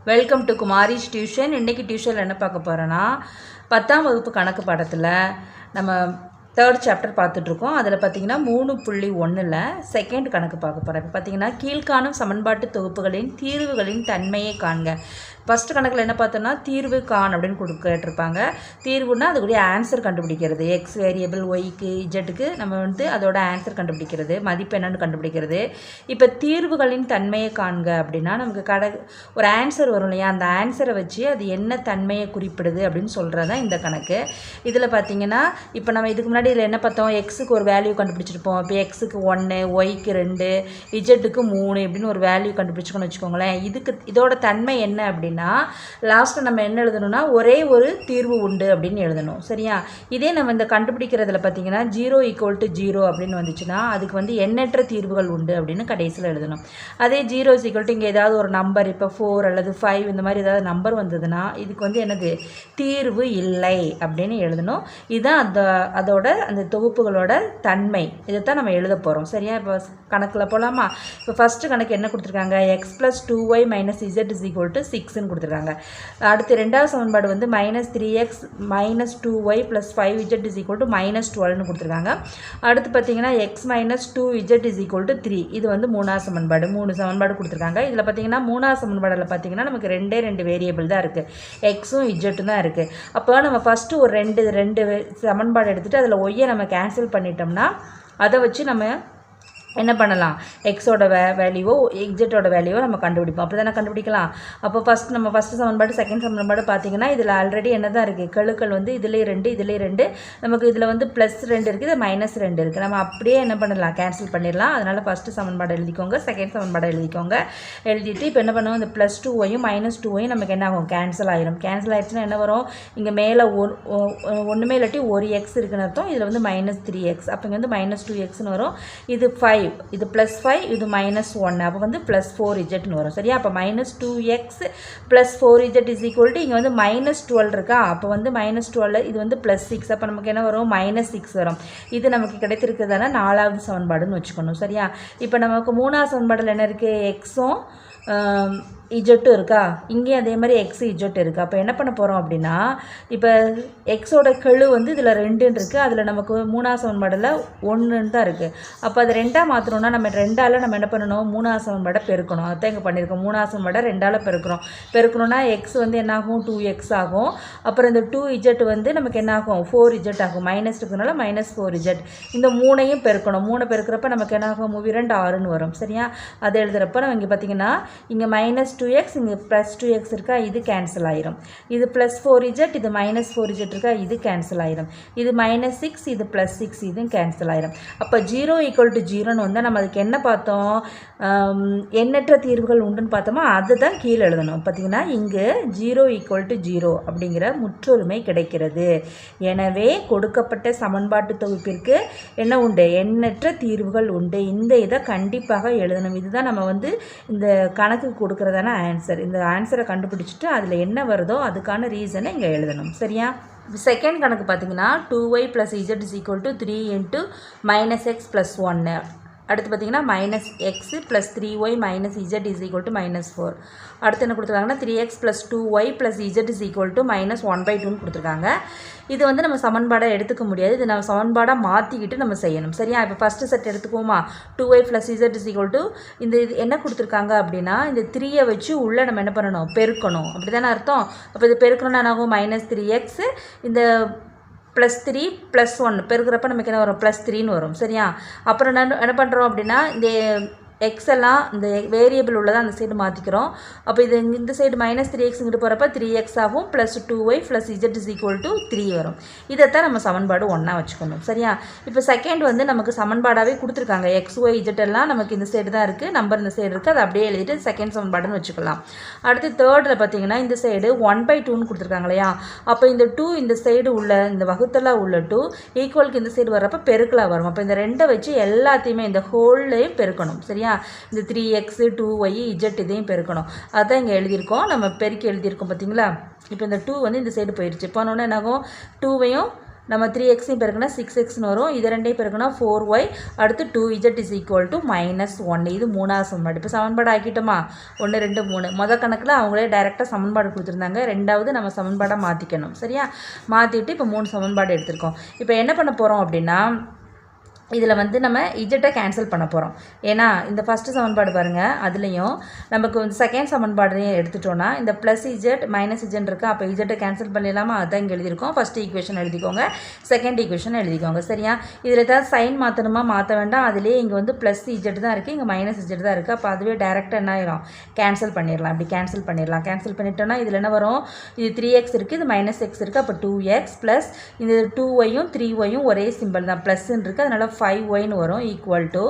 Welcome to Kumari's tuition. இன்றைக்கி டியூஷனில் என்ன பார்க்க போகிறோன்னா 10ஆம் வகுப்பு கணக்கு பாடத்தில் நம்ம 3rd சாப்டர் பார்த்துட்ருக்கோம். அதில் பார்த்திங்கன்னா 3.1 செகண்ட் கணக்கு பார்க்க போகிறோம். இப்போ பார்த்திங்கன்னா கீழ்காணும் சமன்பாட்டு தொகுப்புகளின் தீர்வுகளின் தன்மையை காண்க. ஃபஸ்ட்டு கணக்கில் என்ன பார்த்தோன்னா தீர்வு கான் அப்படின்னு கேட்டிருப்பாங்க. தீர்வுன்னா அதுக்குரிய ஆன்சர் கண்டுபிடிக்கிறது. எக்ஸ் வேரியபிள் ஒய்க்கு இஜெட்டுக்கு நம்ம அதோட ஆன்சர் கண்டுபிடிக்கிறது, மதிப்பு என்னன்னு கண்டுபிடிக்கிறது. இப்போ தீர்வுகளின் தன்மையை காண்க அப்படின்னா நமக்கு ஒரு ஆன்சர் வரும் இல்லையா, அந்த ஆன்சரை வச்சு அது என்ன தன்மையை குறிப்பிடுது அப்படின்னு சொல்கிறது தான் இந்த கணக்கு. இதில் பார்த்திங்கன்னா இப்போ நம்ம இதுக்கு முன்னாடி இதில் என்ன பார்த்தோம், எக்ஸுக்கு ஒரு வேல்யூ கண்டுபிடிச்சிருப்போம். இப்போ எக்ஸுக்கு 1, ஒய்க்கு 2, இஜெட்டுக்கு 3 இப்படின்னு ஒரு வேல்யூ கண்டுபிடிச்சிக்கோன்னு வச்சுக்கோங்களேன். இதோட தன்மை என்ன அப்படின்னா லாஸ்ட்டில் நம்ம என்ன எழுதணும்னா ஒரே ஒரு தீர்வு உண்டு அப்படின்னு எழுதணும். சரியா? இதே நம்ம இந்த கண்டுபிடிக்கிறதுல பார்த்தீங்கன்னா 0 = 0 அப்படின்னு வந்துச்சுன்னா அதுக்கு எண்ணற்ற தீர்வுகள் உண்டு அப்படின்னு கடைசியில் எழுதணும். அதே 0 = இங்கே ஏதாவது ஒரு நம்பர், இப்போ 4 அல்லது 5 இந்த மாதிரி ஏதாவது நம்பர் வந்ததுன்னா இதுக்கு என்னது தீர்வு இல்லை அப்படின்னு எழுதணும். இதுதான் அதோட அந்த தொகுப்புகளோட தன்மை. இதைத்தான் நம்ம எழுத போகிறோம். சரியா? இப்போ கணக்கில் போகலாமா? இப்போ ஃபஸ்ட்டு கணக்கு என்ன கொடுத்துருக்காங்க, x + 2y - z = 6ன்னு கொடுத்துருக்காங்க. அடுத்து ரெண்டாவது சமன்பாடு -3x - 2y + 5z = -12ன்னு கொடுத்துருக்காங்க. அடுத்து பார்த்தீங்கன்னா x - 2z = 3. இது மூணாவது சமன்பாடு. 3 சமன்பாடு கொடுத்துருக்காங்க. இதில் பார்த்தீங்கன்னா மூணாவது சமன்பாடில் பார்த்தீங்கன்னா நமக்கு 2 வேரியபிள் தான் இருக்குது, எக்ஸும் இஜெட்டும் தான் இருக்குது. அப்போ நம்ம ஃபஸ்ட்டு ஒரு ரெண்டு சமன்பாடு எடுத்துகிட்டு அதில் ஒய்யை நம்ம கேன்சல் பண்ணிட்டோம்னா அதை வச்சு நம்ம என்ன பண்ணலாம், எக்ஸோட வேல்யூவோ இஜெட்டோட வேல்யூவோ நம்ம கண்டுபிடிப்போம். அப்படி தானே கண்டுபிடிக்கலாம். அப்போ நம்ம ஃபஸ்ட்டு சமன்பாடு செகண்ட் சமன்பாடு பார்த்திங்கன்னா இதில் ஆல்ரெடி என்ன தான் இருக்குது, கெழுக்கள் இதுலேயே 2 நமக்கு இதில் +2 இருக்குது, -2 இருக்குது. நம்ம அப்படியே என்ன பண்ணலாம், கேன்சல் பண்ணிடலாம். அதனால் ஃபஸ்ட்டு சமன்பாடு எழுதிக்கோங்க, செகண்ட் சமன்பாடு எழுதிக்கோங்க. எழுதிட்டு இப்போ என்ன பண்ணுவோம், இந்த +2yயும் -2yயும் நமக்கு என்ன ஆகும், கேன்சல் ஆயிரும். கேன்சல் ஆயிடுச்சுன்னா என்ன வரும், இங்கே மேலே ஒன்றுமே இல்லாட்டி ஒரு எக்ஸ் இருக்குன்னு அர்த்தம். இதில் -3x, அப்போ இங்கே -2xன்னு வரும். இது 5, இது +5, இது -1, அப்போ +4z வரும். சரியா? அப்போ -2x + 4z = இங்கே -12 இருக்கா, அப்போ -12, இது +6, அப்போ நமக்கு என்ன வரும், -6 வரும். இது நமக்கு கிடைத்திருக்கிறதான 4வது சமன்பாடுன்னு வச்சுக்கணும். சரியா? இப்போ நமக்கு 3வது சமன்பாடில் என்ன இருக்குது, எக்ஸும் இஜெட்டும் இருக்கா, இங்கேயும் அதே மாதிரி எக்ஸ் இஜெட் இருக்குது. அப்போ என்ன பண்ண போகிறோம் அப்படின்னா இப்போ எக்ஸோட கெழு இதில் 2 இருக்குது, அதில் நமக்கு 3வது சமன்பாடில் 1 தான் இருக்குது. அப்போ அது 2ஆக மாற்றணும்னா நம்ம 2ஆல் நம்ம என்ன பண்ணணும், 3வது சமன்பாடை பெருக்கணும். அதுதான் இங்கே பண்ணியிருக்கோம். 3வது சமன்பாடை 2ஆல் பெருக்கணும்னா எக்ஸ் என்ன ஆகும், 2x ஆகும். அப்புறம் இந்த 2z நமக்கு என்ன ஆகும், 4z ஆகும். மைனஸ் இருக்கிறதுனால -4z. இந்த 3ஐயும் பெருக்கணும். 3 பெருக்கிறப்ப நமக்கு என்ன ஆகும், 2 6ன்னு வரும். சரியா? அதை எழுதுகிறப்ப நம்ம இங்கே பார்த்திங்கன்னா இங்கே -2x, இங்கே +2x இருக்கா, இது கேன்சல் ஆயிரும். இது +4z, இது -4z இருக்கா, இது கேன்சல் ஆயிரும். இது -6, இது +6, இதுவும் கேன்சல் ஆயிரும். அப்போ 0 = 0ன்னு நம்ம அதுக்கு என்ன பார்த்தோம், எண்ணற்ற தீர்வுகள் உண்டுன்னு பார்த்தோமா, அதுதான் கீழே எழுதணும். பார்த்திங்கன்னா இங்கு 0 = 0 அப்படிங்கிற முற்றொருமை கிடைக்கிறது. எனவே கொடுக்கப்பட்ட சமன்பாட்டு தொகுப்பிற்கு என்ன உண்டு, எண்ணற்ற தீர்வுகள் உண்டு. இந்த இதை கண்டிப்பாக எழுதணும். இதுதான் நம்ம இந்த கணக்கு கொடுக்குறதான ஆன்சர். இந்த ஆன்சரை கண்டுபிடிச்சிட்டு அதில் என்ன வருதோ அதுக்கான ரீசனை இங்கே எழுதணும். சரியா? செகண்ட் கணக்கு பார்த்தீங்கன்னா 2y + z = 3 × -x + 1. அடுத்து பார்த்தீங்கன்னா -x + 3y - z = -4. அடுத்து என்ன கொடுத்துருக்காங்கன்னா 3x + 2y + z = -1/2ன்னு கொடுத்துருக்காங்க. இது நம்ம சமன்பாடை எடுத்துக்க முடியாது. இது நம்ம சமன்பாடாக மாற்றிக்கிட்டு நம்ம செய்யணும். சரியா? இப்போ ஃபஸ்ட்டு செட் எடுத்துக்குவோமா, 2y + z = இந்த இது என்ன கொடுத்துருக்காங்க அப்படின்னா இந்த 3யை வச்சு உள்ளே நம்ம என்ன பண்ணணும், பெருக்கணும். அப்படி தானே அர்த்தம். அப்போ இது பெருக்கணும்னா என்ன ஆகும், -3x, இந்த +3 + 1 பெருக்கிறப்ப நமக்கு என்ன வரும், +3ன்னு வரும். சரியா? அப்புறம் என்ன பண்ணுறோம் அப்படின்னா இந்த எக்ஸ் எல்லாம் இந்த வேரியபிள் உள்ளதை அந்த சைடு மாற்றிக்கிறோம். அப்போ இது இந்த சைடு -3x இங்கிட்டு போகிறப்ப 3x ஆகும், +2y + z = 3 வரும். இதைத்தான் நம்ம சமன்பாடு 1ஆக வச்சுக்கணும். சரியா? இப்போ செகண்ட் நமக்கு சமன்பாடாகவே கொடுத்துருக்காங்க. x, y, z எல்லாம் நமக்கு இந்த சைடு தான் இருக்குது, நம்பர் இந்த சைடு இருக்குது, அதை அப்படியே எழுதிட்டு செகண்ட் சமன்பாடுன்னு வச்சுக்கலாம். அடுத்து தேர்டில் பார்த்தீங்கன்னா இந்த சைடு 1/2ன்னு கொடுத்துருக்காங்க இல்லையா, அப்போ இந்த 2 இந்த சைடு உள்ள இந்த வகுத்தலாக உள்ள 2 ஈக்குவலுக்கு இந்த சைடு வர்றப்போ பெருக்கலாக வரும். அப்போ இந்த 2 வச்சு எல்லாத்தையுமே இந்த ஹோல்லையும் பெருக்கணும். சரியா? இந்த 3x 2y z இதையும் பெருக்கணும். அதான் இங்கே எழுதியிருக்கோம், நம்ம பெருக்கி எழுதியிருக்கோம். பார்த்தீங்களா? இப்போ இந்த 2 இந்த சைடு போயிடுச்சு. போனோடனே என்னாகும், 2வையும் நம்ம 3xையும் பெருக்குனா 6xன்னு வரும். இது ரெண்டையும் பெருக்குனா 4y, அடுத்து 2z இஸ் ஈக்குவல் டு -1. இது மூணாவது சமன்பாடு. இப்போ சமன்பாடு ஆக்கிட்டோமா? 1 2 3. மொதல் கணக்கில் அவங்களே டைரெக்டாக சமன்பாடு கொடுத்துருந்தாங்க. ரெண்டாவது நம்ம சமன்பாடாக மாற்றிக்கணும். சரியா? மாற்றிட்டு இப்போ 3 சமன்பாடு எடுத்திருக்கோம். இப்போ என்ன பண்ண போகிறோம் அப்படின்னா, இதில் வந்து நம்ம இஜெட்டை கேன்சல் பண்ண போகிறோம். ஏன்னா இந்த ஃபஸ்ட்டு சமன்பாடு பாருங்கள், அதுலேயும் நமக்கு வந்து செகண்ட் சமன்பாடையும் எடுத்துட்டோன்னா இந்த ப்ளஸ் இஜெட் மைனஸ் இஜெட் இருக்குது. அப்போ இஜெட்டை கேன்சல் பண்ணிடலாமா? அதுதான் இங்கே எழுதியிருக்கோம். ஃபஸ்ட்டு ஈக்குவேஷன் எழுதிக்கோங்க, செகண்ட் ஈக்குவேஷன் எழுதிக்கோங்க. சரியா? இதில் ஏதாவது சைன் மாற்றணுமா? மாற்ற வேண்டாம். அதிலே இங்கே வந்து ப்ளஸ் இஜெட் தான் இருக்குது, இங்கே மைனஸ் இஜெட் தான் இருக்குது. அப்போ அதுவே டேரெக்டாக என்ன ஆயிரும்? கேன்சல் பண்ணிடலாம். அப்படி கேன்சல் பண்ணிடலாம். கேன்சல் பண்ணிட்டோன்னா இதில் என்ன வரும்? இது 3x இருக்குது, இது -x இருக்குது. அப்போ 2x ப்ளஸ் இந்த 2yயும் 3yயும் ஒரே சிம்பிள் தான், ப்ளஸ்ன்னு இருக்குது. அதனால் 5yன்னு வரும். ஈக்குவல் டு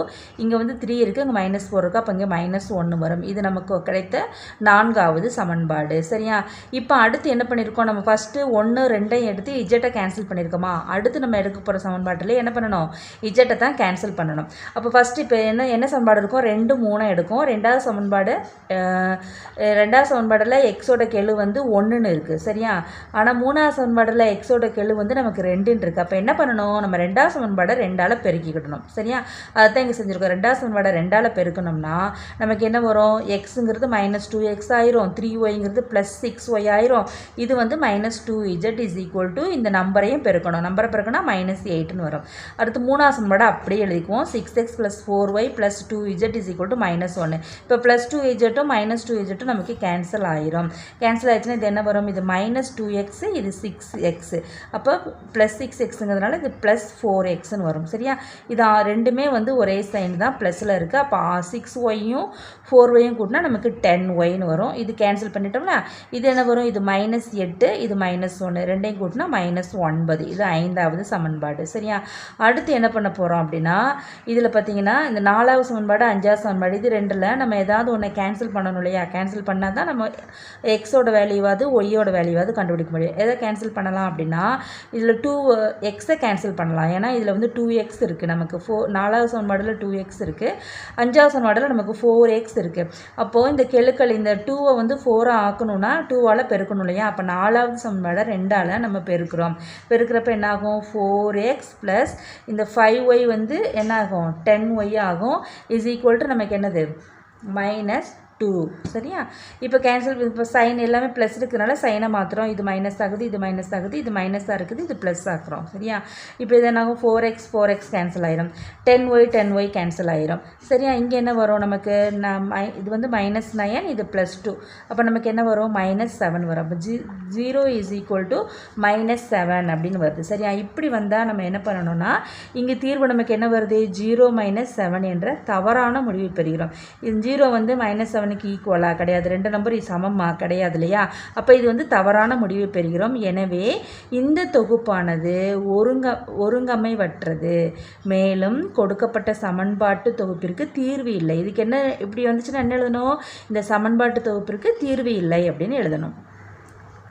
இங்கே வந்து 3 இருக்குது, இங்கே -4 இருக்குது. அப்போ இங்கே -1 வரும். இது நமக்கு கிடைத்த 4வது சமன்பாடு. சரியா? இப்போ அடுத்து என்ன பண்ணியிருக்கோம்? நம்ம ஃபஸ்ட்டு 1 2ஐயும் எடுத்து இஜெட்டை கேன்சல் பண்ணியிருக்கோமா? அடுத்து நம்ம எடுக்க போகிற சமன்பாட்டில் என்ன பண்ணணும்? இஜெட்டை தான் கேன்சல் பண்ணணும். அப்போ ஃபஸ்ட்டு இப்போ என்ன சமன்பாடு இருக்கும்? 2 3 எடுக்கும். ரெண்டாவது சமன்பாடில் எக்ஸோட கெழு வந்து 1ன்னு இருக்குது. சரியா? ஆனால் மூணாவது சமன்பாடில் எக்ஸோட கெழு வந்து நமக்கு 2ன்னு இருக்குது. அப்போ என்ன பண்ணணும்? நம்ம ரெண்டாவது சமன்பாடை 2ஆல் பெருக்கிக்கிடணும். சரியா? அதுதான் இங்கே செஞ்சுருக்கோம். ரெண்டாவது சமன்பாடை 2ஆல் பெருக்கணும்னா நமக்கு என்ன வரும்? எக்ஸுங்கிறது -2x ஆயிரும், 3yங்கிறது +6y ஆயிரும். இது வந்து -2z இஸ் ஈக்குவல் டு இந்த நம்பரையும் பெருக்கணும். நம்பரை பெருக்கணும் -8ன்னு வரும். அடுத்து மூணாவது சமன்பாடை அப்படியே எழுதிக்குவோம். 6x + 4y + 2z is equal to -1. இப்போ +2zட்டும் -2zட்டும் நமக்கு கேன்சல் ஆயிரும். கேன்சல் ஆயிடுச்சுன்னா இது என்ன வரும்? இது -2x, இது 6x. அப்போ +6xங்கிறதுனால இது +4xன்னு வரும். சரியா? இது ரெண்டுமே வந்து ஒரே சைன் தான், ப்ளஸில் இருக்குது. அப்போ 6yயும் 4yயும் கூட்டினா நமக்கு 10yன்னு வரும். இது கேன்சல் பண்ணிட்டோம்னா இது என்ன வரும்? இது -8, இது -1, ரெண்டையும் கூட்டினா -9. இது 5வது சமன்பாடு. சரியா? அடுத்து என்ன பண்ண போகிறோம் அப்படின்னா, இதில் பார்த்தீங்கன்னா இந்த 4வது சமன்பாடு 5வது சமன்பாடு இது ரெண்டில் நம்ம ஏதாவது ஒன்று கேன்சல் பண்ணணும் இல்லையா? கேன்சல் பண்ணால் தான் நம்ம எக்ஸோட வேல்யூவாது ஒய்யோட வேல்யூவாது கண்டுபிடிக்க முடியும். எதை கேன்சல் பண்ணலாம் அப்படின்னா, இதில் 2xை கேன்சல் பண்ணலாம். ஏன்னா இதில் வந்து 2x இருக்குது. நமக்கு 4வது சமன்பாடில் 2x இருக்குது, 5வது சமன்பாடில் நமக்கு 4x இருக்குது. அப்போது இந்த கெழுக்கள் இந்த 2ஐ வந்து 4 ஆக்கணும்னா 2ஆல் பெருக்கணும் இல்லையா? அப்போ 4வது சமன்பாடை 2ஆல் நம்ம பெருக்கிறோம். பெருக்கிறப்ப என்ன ஆகும்? 4x ப்ளஸ் இந்த 5y வந்து என்ன ஆகும்? 10y ஆகும். இஸ் ஈக்குவல் டு நமக்கு என்னது? -2. சரியா? இப்போ கேன்சல், இப்போ சைன் எல்லாமே ப்ளஸ் இருக்கிறனால சைனை மாத்திரம். இது மைனஸ் ஆகுது, இது மைனஸ் ஆகுது, இது மைனஸாக இருக்குது, இது ப்ளஸ் ஆக்குறோம். சரியா? இப்போ இது என்னாகும்? 4x கேன்சல் ஆயிரும், 10y கேன்சல் ஆயிரும். சரியா? இங்கே என்ன வரும் நமக்கு? இது வந்து -9, இது +2. அப்போ நமக்கு என்ன வரும்? -7 வரும். அப்போ 0 இஸ் ஈக்குவல் டு -7 அப்படின்னு வருது. சரியா? இப்படி வந்தால் நம்ம என்ன பண்ணணும்னா, இங்கே தீர்வு நமக்கு என்ன வருது? 0 - 7 என்ற தவறான முடிவை பெறுகிறோம். இது 0 வந்து -7 ஈக்குவலாக கிடையாது, 2 நம்பர் சமமாக கிடையாது இல்லையா? அப்போ இது வந்து தவறான முடிவை பெறுகிறோம். எனவே இந்த தொகுப்பானது ஒருங்கமைவற்றது, மேலும் கொடுக்கப்பட்ட சமன்பாட்டு தொகுப்பிற்கு தீர்வு இல்லை. இதுக்கு என்ன இப்படி வந்துச்சுன்னா என்ன எழுதணும்? இந்த சமன்பாட்டு தொகுப்பிற்கு தீர்வு இல்லை அப்படின்னு எழுதணும்.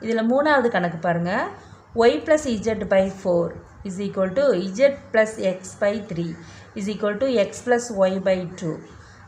இதில் 3வது கணக்கு பாருங்கள். y + z/4 is equal to z + x/3 is equal to x + y/2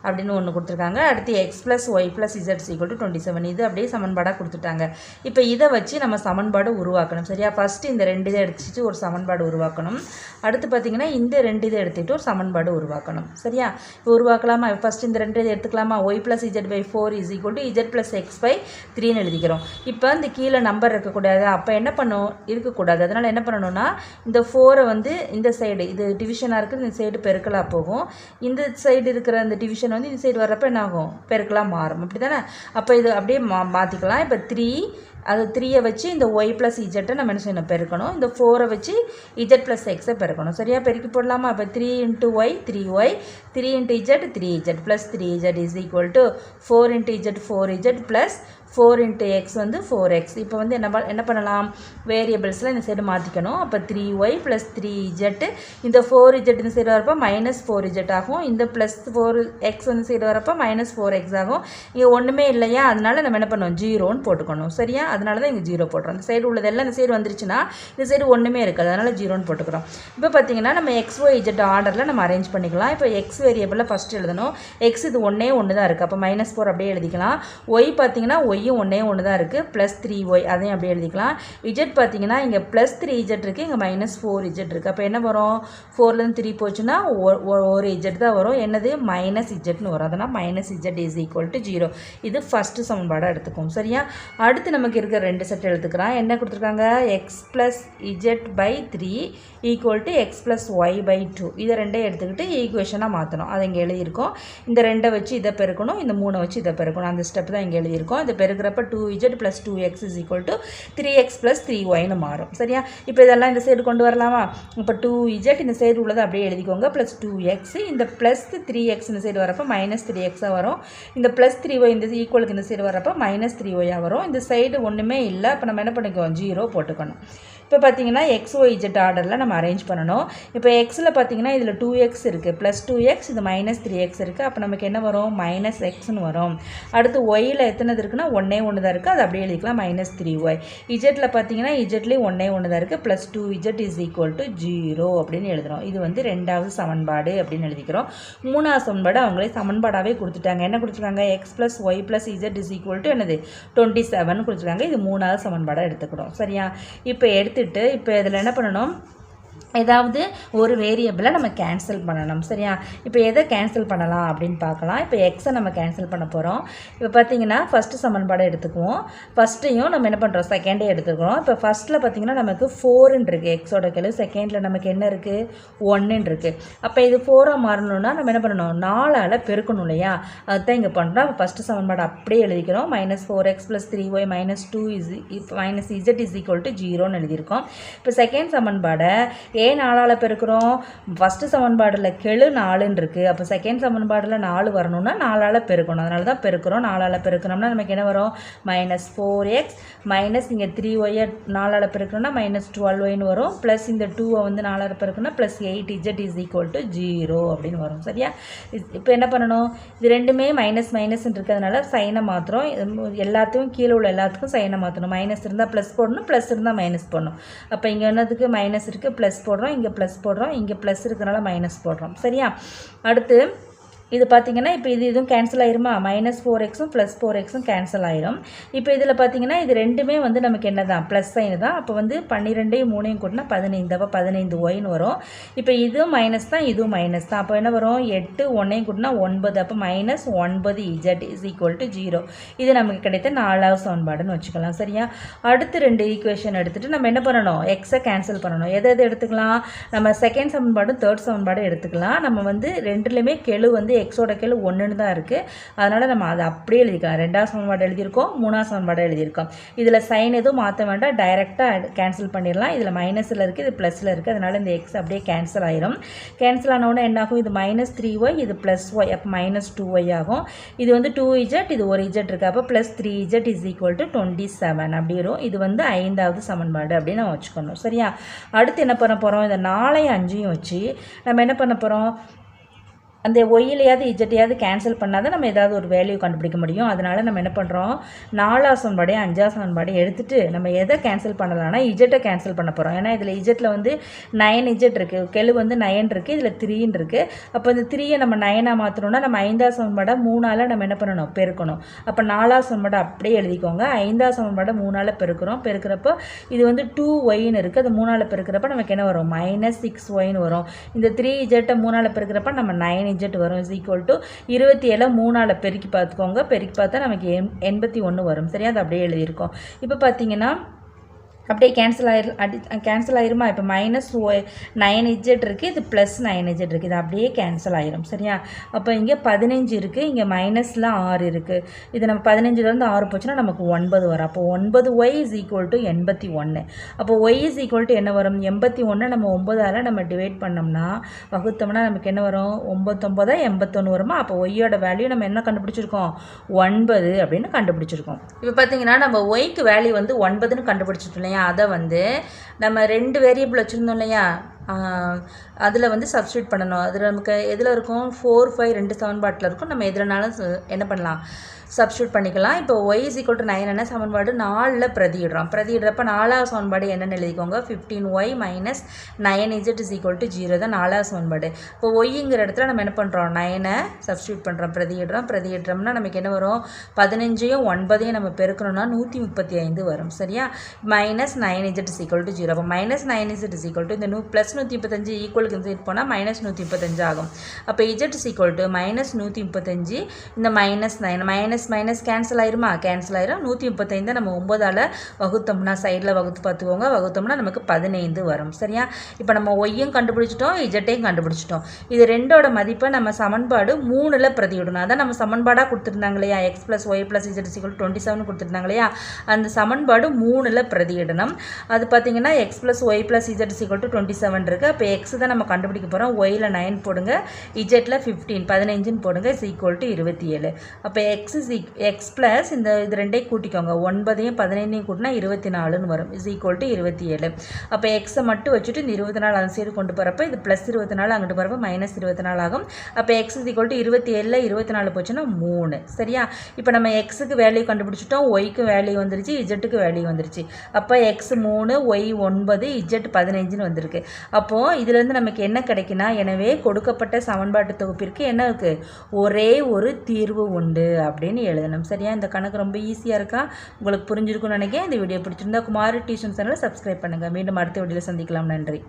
அப்படின்னு ஒன்று கொடுத்துருக்காங்க. அடுத்து x + y + z = 27. இது அப்படியே சமன்பாடாக கொடுத்துட்டாங்க. இப்போ இதை வச்சு நம்ம சமன்பாடு உருவாக்கணும். சரியா? ஃபஸ்ட்டு இந்த 2 இதை எடுத்துட்டு ஒரு சமன்பாடு உருவாக்கணும். அடுத்து பார்த்திங்கன்னா இந்த 2 இதை எடுத்துகிட்டு ஒரு சமன்பாடு உருவாக்கணும். சரியா? இப்போ உருவாக்கலாமா? ஃபஸ்ட்டு இந்த 2 இதை எடுத்துக்கலாமா? y + z/4 is equal to z + x/3ன்னு எழுதிக்கிறோம். இப்போ இந்த கீழே நம்பர் இருக்கக்கூடாது, அப்போ என்ன பண்ணும்? இருக்கக்கூடாது. அதனால் என்ன பண்ணணும்னா, இந்த 4ஐ வந்து இந்த சைடு, இது டிவிஷனாக இருக்குது, இந்த சைடு பெருக்கலாக போகும். இந்த சைடு இருக்கிற அந்த டிவிஷன் வந்து இந்த சைடு வர்றப்ப என்ன ஆகும்? பெருக்கலாம் மாறும். அப்படி தானே? அப்போ இது அப்படியே மாற்றிக்கலாம். இப்போ 3, அது 3ஐ வச்சு இந்த y + z நம்ம என்ன செய்யணும்? பெருக்கணும். இந்த 4ஐ வச்சு z + x பெருக்கணும். சரியாக? பெருக்கி போடலாமா? அப்போ 3 × y 3y, 3 × z 3z + 3z is equal to 4 × z 4z plus 4 × x வந்து 4x. இப்போ வந்து என்ன பண்ணலாம்? வேரியபிள்ஸில் இந்த சைடு மாற்றிக்கணும். அப்போ 3y + 3z, இந்த 4z இந்த சைடு வரப்போ -4z ஆகும். இந்த +4x வந்து சைடு வரப்போ -4x ஆகும். இங்கே ஒன்றுமே இல்லையா? அதனால நம்ம என்ன பண்ணுவோம்? 0ன்னு போட்டுக்கணும். சரியா? அதனால தான் இங்கே 0 போட்டுறோம். இந்த சைடு உள்ளதெல்லாம் இந்த சைடு வந்துருச்சுன்னா இந்த சைடு ஒன்றுமே இருக்காது, அதனால் 0ன்னு போட்டுக்கிறோம். இப்போ பார்த்தீங்கன்னா நம்ம x, y, z ஆர்டரில் நம்ம அரேஞ்ச் பண்ணிக்கலாம். இப்போ x வேரியபிளில் ஃபஸ்ட்டு எழுதணும். x இது ஒன்றே ஒன்று தான் இருக்குது. அப்போ -4 அப்படியே எழுதிக்கலாம். y பார்த்தீங்கன்னா y ஒய்யும் ஒன்றே ஒன்று தான் இருக்குது, ப்ளஸ் 3y அதையும் அப்படியே எழுதிக்கலாம். இஜெட் பார்த்தீங்கன்னா இங்கே ப்ளஸ் 3z இருக்குது, இங்கே மைனஸ் 4z இருக்குது. அப்போ என்ன வரும், 4லேருந்து 3 போச்சுன்னா ஒரு இஜெட் தான் வரும், என்னது மைனஸ் இஜெட்னு வரும். அதனால் minus Z is equal to 0. இது ஃபஸ்ட்டு சமன்பாடாக எடுத்துக்கும். சரியா, அடுத்து நமக்கு இருக்கிற 2 செட் எடுத்துக்கலாம். என்ன கொடுத்துருக்காங்க, x plus z by 3 equal to x plus y by 2. இதை ரெண்டே எடுத்துக்கிட்டு ஈக்குவேஷனாக மாற்றணும். அதை இங்கே எழுதியிருக்கோம். இந்த 2 வச்சு இதை பெருக்கணும், இந்த 3 வச்சு இதை பெருக்கணும். அந்த ஸ்டெப் தான் இங்கே எழுதியிருக்கோம். இது பெருக்கிறப்ப 2z plus 2x is equal to 3x plus 3yன்னு மாறும். சரியா, இப்போ இதெல்லாம் இந்த சைடு கொண்டு வரலாமா. இப்போ 2z இந்த சைடு உள்ளதை அப்படியே எழுதிக்கோங்க, ப்ளஸ் 2x, இந்த ப்ளஸ் 3x இந்த சைடு வரப்போ மைனஸ் 3xாக வரும். இந்த ப்ளஸ் 3y இந்த ஈக்குவலுக்கு இந்த சைடு வரப்போ மைனஸ் 3yஆக வரும். இந்த சைடு ஒன்றுமே இல்லை. இப்போ நம்ம என்ன பண்ணிக்குவோம், 0 போட்டுக்கணும். இப்போ பார்த்தீங்கன்னா XYZ ஆர்டரில் நம்ம அரேஞ்ச் பண்ணணும். இப்போ எக்ஸில் பார்த்தீங்கன்னா இதில் 2x இருக்குது, ப்ளஸ் 2x, இது மைனஸ் 3x இருக்குது. அப்போ நமக்கு என்ன வரும், மைனஸ் எக்ஸ்னு வரும். அடுத்து ஒயில் எத்தனை இருக்குன்னா ஒன்றே ஒன்று தான் இருக்குது, அது அப்படியே எழுதிக்கலாம், மைனஸ் 3y. இஜெட்டில் பார்த்தீங்கன்னா இஜெட்லேயும் ஒன்றே ஒன்று தான் இருக்குது, plus 2z is equal to 0 அப்படின்னு எழுதுகிறோம். இது வந்து 2வது சமன்பாடு அப்படின்னு எழுதிக்கிறோம். 3வது சமன்பாடு அவங்களே சமன்பாடாகவே கொடுத்துட்டாங்க. என்ன கொடுத்துருக்காங்க, x plus y plus z is equal to என்னது 27 கொடுத்துருக்காங்க. இது 3வது சமன்பாடாக எடுத்துக்கிறோம். சரியா, இப்போ இப்போ இதில் என்ன பண்ணணும், ஏதாவது ஒரு வேரியபிளை நம்ம கேன்சல் பண்ணணும். சரியா, இப்போ எதை கேன்சல் பண்ணலாம் அப்படின்னு பார்க்கலாம். இப்போ எக்ஸை நம்ம கேன்சல் பண்ண போகிறோம். இப்போ பார்த்தீங்கன்னா ஃபஸ்ட்டு சமன்பாடை எடுத்துக்குவோம். ஃபஸ்ட்டையும் நம்ம என்ன பண்ணுறோம், செகண்டே எடுத்துக்கிறோம். இப்போ ஃபஸ்ட்டில் பார்த்தீங்கன்னா நமக்கு 4ன்னு இருக்குது எக்ஸோட கெழு, செகண்டில் நமக்கு என்ன இருக்குது 1ன்னு இருக்குது. அப்போ இது 4ஆக மாறணும்னா நம்ம என்ன பண்ணணும், 4ஆல் பெருக்கணும் இல்லையா, அதுதான் இங்கே பண்ணுறோம். ஃபஸ்ட்டு சமன்பாடு அப்படியே எழுதிக்கிறோம், minus 4x plus 3y minus 2 minus z is equal to 0ன்னு எழுதியிருக்கோம். இப்போ செகண்ட் சமன்பாடை ஏன் 4ஆல் பெருக்கிறோம், ஃபஸ்ட்டு சமன்பாடில் கெழு 4ன்னு இருக்குது. அப்போ செகண்ட் சமன்பாடில் 4 வரணும்னா 4ஆல் பெருக்கணும், அதனால தான் பெருக்கிறோம். 4ஆல் பெருக்கணும்னா நமக்கு என்ன வரும், மைனஸ் 4x மைனஸ் இங்கே 3y 4ஆல் பெருக்கணும்னா மைனஸ் 12yன்னு வரும், ப்ளஸ் இந்த 2 வந்து 4ஆல் பெருக்கணும்னா plus 8z is equal to 0 அப்படின்னு வரும். சரியா, இப்போ என்ன பண்ணணும், இது ரெண்டுமே மைனஸ் மைனஸ்ன்னு இருக்கிறதுனால சைனை மாற்றுறோம். எல்லாத்தையும் கீழே உள்ள எல்லாத்துக்கும் சைனை மாற்றணும். மைனஸ் இருந்தால் ப்ளஸ் போடணும், ப்ளஸ் இருந்தால் மைனஸ் போடணும். அப்போ இங்கே என்னதுக்கு மைனஸ் இருக்குது, ப்ளஸ் போடுறோம், இங்கே ப்ளஸ் போடுறோம், இங்கே ப்ளஸ் இருக்கிறனால மைனஸ் போடுறோம். சரியா, அடுத்து இது பார்த்திங்கன்னா இப்போ இதுவும் கேன்சல் ஆயிருமா, மைனஸ் 4xும் ப்ளஸ் 4xும் கேன்சல் ஆயிரும். இப்போ இதில் பார்த்திங்கன்னா இது ரெண்டுமே வந்து நமக்கு என்ன தான், ப்ளஸ் சைனு தான். அப்போ வந்து 12ஐயும் 3ஐயும் கூட்டினா 15, அப்போ 15yன்னு வரும். இப்போ இதுவும் மைனஸ் தான், இதுவும் மைனஸ் தான். அப்போ என்ன வரும், 8 1ஐயும் கூட்டினா 9, அப்போ minus 9z is equal to 0. இது நமக்கு கிடைத்த 4வது சமன்பாடுன்னு வச்சுக்கலாம். சரியா, அடுத்து 2 ஈக்குவேஷன் எடுத்துகிட்டு நம்ம என்ன பண்ணணும், எக்ஸை கேன்சல் பண்ணணும். எதை எடுத்துக்கலாம், நம்ம செகண்ட் சமன்பாடும் தேர்ட் சமன்பாடும் எடுத்துக்கலாம். நம்ம வந்து ரெண்டுலேயுமே கெழு வந்து எக்ஸோட கெழு 1ன்னு தான் இருக்குது, அதனால் நம்ம அதை அப்படியே எழுதிக்கலாம். 2வது சமன்பாடு எழுதியிருக்கோம், 3வது சமன்பாடு எழுதியிருக்கோம். இதில் சைன் எதுவும் மாற்ற வேண்டாம், டைரெக்டாக கேன்சல் பண்ணிடலாம். இதில் மைனஸில் இருக்குது, இது ப்ளஸில் இருக்குது, அதனால் இந்த எக்ஸ் அப்படியே கேன்சல் ஆயிரும். கேன்சல் ஆனவுடனே என்ன ஆகும், இது மைனஸ் 3y, இது ப்ளஸ் ஒய், அப்போ மைனஸ் 2y ஆகும். இது வந்து 2z, இது ஒரு z இருக்குது, அப்போ plus 3z is equal to 27 அப்படி வரும். இது வந்து 5வது சமன்பாடு அப்படின்னு நம்ம வச்சுக்கணும். சரியா, அடுத்து என்ன பண்ண போகிறோம், இந்த 4ஐயும் 5ஐயும் வச்சு நம்ம என்ன பண்ண போகிறோம், அந்த ஒய்யிலையாவது இஜெட்டையாவது கேன்சல் பண்ணால் தான் நம்ம ஏதாவது ஒரு வேல்யூ கண்டுபிடிக்க முடியும். அதனால் நம்ம என்ன பண்ணுறோம், 4வது சமன்பாடு 5வது சமன்பாடு எடுத்துகிட்டு நம்ம எதை கேன்சல் பண்ணலாம்னா இஜெட்டை கேன்சல் பண்ண போகிறோம். ஏன்னா இதில் இஜெட்டில் வந்து 9z இருக்குது, கெழு வந்து 9 இருக்குது, இதில் 3ன்னு இருக்குது. அப்போ இந்த 3ஐ நம்ம 9ஆக மாற்றணும்னா நம்ம 5வது சமன்பாடை 3ஆல் நம்ம என்ன பண்ணணும், பெருக்கணும். அப்போ 4வது சமன்பாடு அப்படியே எழுதிக்கோங்க. 5வது சமன்பாடை 3ஆல் பெருக்கிறப்போ இது வந்து 2yன்னு இருக்குது, அது 3ஆல் பெருக்கிறப்ப நமக்கு என்ன வரும், மைனஸ் 6yன்னு வரும். இந்த 3zட்டை 3ஆல் பெருக்கிறப்ப நம்ம 9z வரும், இஸ் ஈக்குவல் டு 27 3ஆல் பெருக்கி பார்த்துக்கோங்க. பெருக்கி பார்த்தா நமக்கு 81 வரும். சரியா, அது அப்படியே எழுதியிருக்கோம். இப்போ பார்த்தீங்கன்னா அப்படியே கேன்சல் ஆயிருமா, இப்போ மைனஸ் 9z இருக்குது, இது ப்ளஸ் 9z இருக்குது, இது அப்படியே கேன்சல் ஆயிரும். சரியா, அப்போ இங்கே 15 இருக்குது, இங்கே மைனஸில் 6 இருக்குது. இது நம்ம 15லேருந்து 6 போச்சுன்னா நமக்கு 9 வரும். அப்போ 9y இஸ் ஈக்குவல் டு 81. அப்போ y இஸ் ஈக்குவல் டு என்ன வரும், 81 நம்ம 9ஆல் நம்ம டிவைட் பண்ணோம்னா வகுத்தோம்னா நமக்கு என்ன வரும், 9 81 வருமா. அப்போ ஒய்யோட வேல்யூ நம்ம என்ன கண்டுபிடிச்சிருக்கோம், 9 அப்படின்னு கண்டுபிடிச்சிருக்கோம். இப்போ பார்த்தீங்கன்னா நம்ம ஒய்க்கு வேல்யூ வந்து 9ன்னு கண்டுபிடிச்சிட்டோம் இல்லையா, அதை வந்து நம்ம 2 வேரியபிள் வச்சுருந்தோம் இல்லையா, அதில் வந்து சப்ஸ்டியூட் பண்ணணும். அதில் நமக்கு எதில் இருக்கும், 4 5 2 சமன்பாட்டில் இருக்கும். நம்ம எதுலனாலும் என்ன பண்ணலாம், சப்ஸ்டியூட் பண்ணிக்கலாம். இப்போ y = 9 என்ன சமன்பாடு 4ல் பிரதியிடுறோம். பிரதியிடுறப்ப 4வது சமன்பாடு என்னென்னு எழுதிக்கோங்க. 15y - 9z = 0 தான் 4வது சமன்பாடு. இப்போ yங்கிற இடத்துல நம்ம என்ன பண்ணுறோம், 9ஐ சப்ஸ்டியூட் பண்ணுறோம். பிரதியிடுறோம்னா நமக்கு என்ன வரும், 15ஐயும் 9ஐயும் நம்ம பெருக்கணும்னா 135 வரும். சரியா, -9z = 0. அப்போ -9z = இந்த +135 ஈக்குவலுக்கு இன்சைட் போனால் -135 ஆகும். அப்போ z = -135, இந்த -9 மைனஸ் கேன்சல் ஆயிருமா, கேன்சல் ஆயிரும். 135 நம்ம 9ஆல் வகுத்தோம்னா, சைடில் வகுத்து பார்த்துக்கோங்க, வகுத்தோம்னா நமக்கு 15 வரும். சரியா, இப்போ நம்ம ஒய்யும் கண்டுபிடிச்சிட்டோம், இஜட்டையும் கண்டுபிடிச்சிட்டோம். இது ரெண்டோட மதிப்பை நம்ம சமன்பாடு 3ல் பிரதியிடணும். அதான் நம்ம சமன்பாடாக கொடுத்துருந்தாங்க இல்லையா, x + y + z = 27 கொடுத்துருந்தாங்க இல்லையா, அந்த சமன்பாடு 3ல் பிரதியிடணும். அது பார்த்தீங்கன்னா x + y + z = 27 இருக்குது. அப்போ x தான் நம்ம கண்டுபிடிக்க போகிறோம். yல 9 போடுங்க, zல 15 போடுங்க, = 27. அப்போ x ப்ளஸ் இது ரெண்டையும் கூட்டிக்கோங்க, 9ஐயும் 15ஐயும் கூட்டினா 24ன்னு வரும், = 27. அப்போ எக்ஸை மட்டும் வச்சுட்டு இந்த 24 அந்த சைடு கொண்டு போகிறப்ப இது +24 அங்கிட்டு போகிறப்ப -24 ஆகும். அப்போ x = 27ல் 24 போச்சுன்னா 3. சரியா, இப்போ நம்ம எக்ஸுக்கு வேல்யூ கண்டுபிடிச்சிட்டோம், ஒய்க்கு வேல்யூ வந்துருச்சு, இஜட்டுக்கு வேல்யூ வந்துருச்சு. அப்போ x 3, y 9, z 15ன்னு வந்திருக்கு. அப்போது இதுலேருந்து நமக்கு என்ன கிடைக்குன்னா, எனவே கொடுக்கப்பட்ட சமன்பாட்டு தொகுப்பிற்கு என்ன இருக்குது, ஒரே ஒரு தீர்வு உண்டு அப்படின்னு எழுதணும். சரியா, இந்த கணக்கு ரொம்ப ஈஸியாக இருக்கா, உங்களுக்கு புரிஞ்சிருக்கும்னு நினைக்கிறேன். இந்த வீடியோ பிடிச்சிருந்தா குமாரி டியூஷன் சேனலை சப்ஸ்கிரைப் பண்ணுங்கள். மீண்டும் அடுத்த வீடியோவில் சந்திக்கலாம். நன்றி.